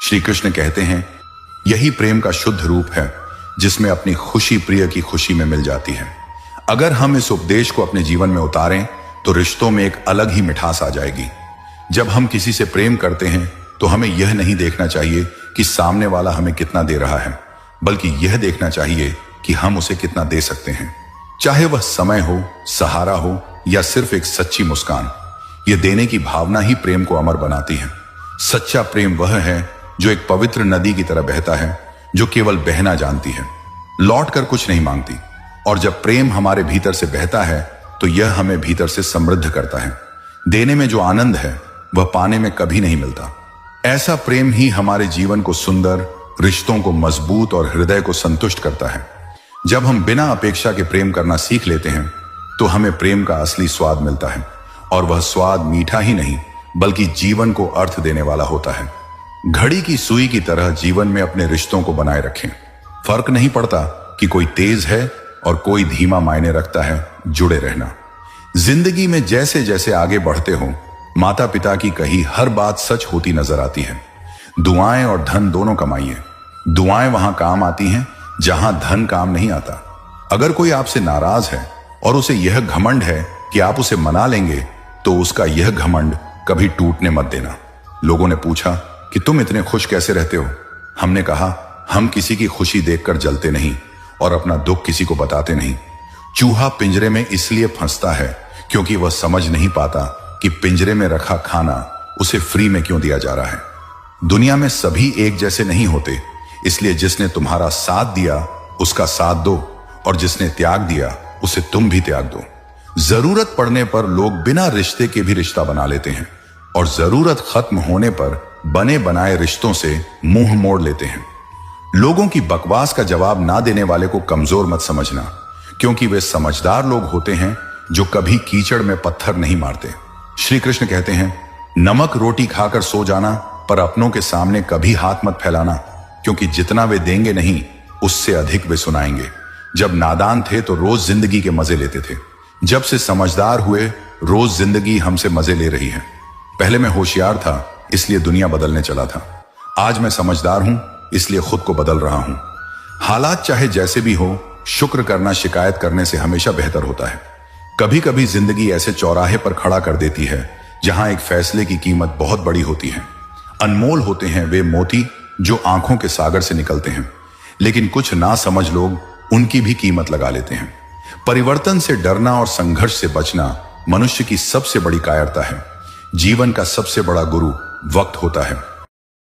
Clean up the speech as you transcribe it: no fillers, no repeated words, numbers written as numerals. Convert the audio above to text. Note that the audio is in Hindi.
श्री कृष्ण कहते हैं, यही प्रेम का शुद्ध रूप है जिसमें अपनी खुशी प्रिय की खुशी में मिल जाती है। अगर हम इस उपदेश को अपने जीवन में उतारें तो रिश्तों में एक अलग ही मिठास आ जाएगी। जब हम किसी से प्रेम करते हैं तो हमें यह नहीं देखना चाहिए कि सामने वाला हमें कितना दे रहा है, बल्कि यह देखना चाहिए कि हम उसे कितना दे सकते हैं। चाहे वह समय हो, सहारा हो या सिर्फ एक सच्ची मुस्कान, यह देने की भावना ही प्रेम को अमर बनाती है। सच्चा प्रेम वह है जो एक पवित्र नदी की तरह बहता है, जो केवल बहना जानती है, लौट कर कुछ नहीं मांगती। और जब प्रेम हमारे भीतर से बहता है तो यह हमें भीतर से समृद्ध करता है। देने में जो आनंद है वह पाने में कभी नहीं मिलता। ऐसा प्रेम ही हमारे जीवन को सुंदर, रिश्तों को मजबूत और हृदय को संतुष्ट करता है। जब हम बिना अपेक्षा के प्रेम करना सीख लेते हैं तो हमें प्रेम का असली स्वाद मिलता है, और वह स्वाद मीठा ही नहीं बल्कि जीवन को अर्थ देने वाला होता है। घड़ी की सुई की तरह जीवन में अपने रिश्तों को बनाए रखें। फर्क नहीं पड़ता कि कोई तेज है और कोई धीमा, मायने रखता है जुड़े रहना। जिंदगी में जैसे जैसे आगे बढ़ते हो, माता पिता की कही हर बात सच होती नजर आती है। दुआएं और धन दोनों कमाइए। दुआएं वहां काम आती हैं जहां धन काम नहीं आता। अगर कोई आपसे नाराज है और उसे यह घमंड है कि आप उसे मना लेंगे, तो उसका यह घमंड कभी टूटने मत देना। लोगों ने पूछा कि तुम इतने खुश कैसे रहते हो? हमने कहा, हम किसी की खुशी देखकर जलते नहीं और अपना दुख किसी को बताते नहीं। चूहा पिंजरे में इसलिए फंसता है क्योंकि वह समझ नहीं पाता कि पिंजरे में रखा खाना उसे फ्री में क्यों दिया जा रहा है। दुनिया में सभी एक जैसे नहीं होते, इसलिए जिसने तुम्हारा साथ दिया उसका साथ दो, और जिसने त्याग दिया उसे तुम भी त्याग दो। जरूरत पड़ने पर लोग बिना रिश्ते के भी रिश्ता बना लेते हैं, और जरूरत खत्म होने पर बने बनाए रिश्तों से मुंह मोड़ लेते हैं। लोगों की बकवास का जवाब ना देने वाले को कमजोर मत समझना, क्योंकि वे समझदार लोग होते हैं जो कभी कीचड़ में पत्थर नहीं मारते। श्री कृष्ण कहते हैं, नमक रोटी खाकर सो जाना, पर अपनों के सामने कभी हाथ मत फैलाना, क्योंकि जितना वे देंगे नहीं उससे अधिक वे सुनाएंगे। जब नादान थे तो रोज जिंदगी के मजे लेते थे। जब से समझदार हुए, रोज जिंदगी हमसे मजे ले रही है। पहले मैं होशियार था इसलिए दुनिया बदलने चला था। आज मैं समझदार हूं इसलिए खुद को बदल रहा हूं। हालात चाहे जैसे भी हो, शुक्र करना शिकायत करने से हमेशा बेहतर होता है। कभी कभी जिंदगी ऐसे चौराहे पर खड़ा कर देती है जहां एक फैसले की कीमत बहुत बड़ी होती है। अनमोल होते हैं वे मोती जो आंखों के सागर से निकलते हैं, लेकिन कुछ ना समझ लोग उनकी भी कीमत लगा लेते हैं। परिवर्तन से डरना और संघर्ष से बचना मनुष्य की सबसे बड़ी कायरता है। जीवन का सबसे बड़ा गुरु वक्त होता है।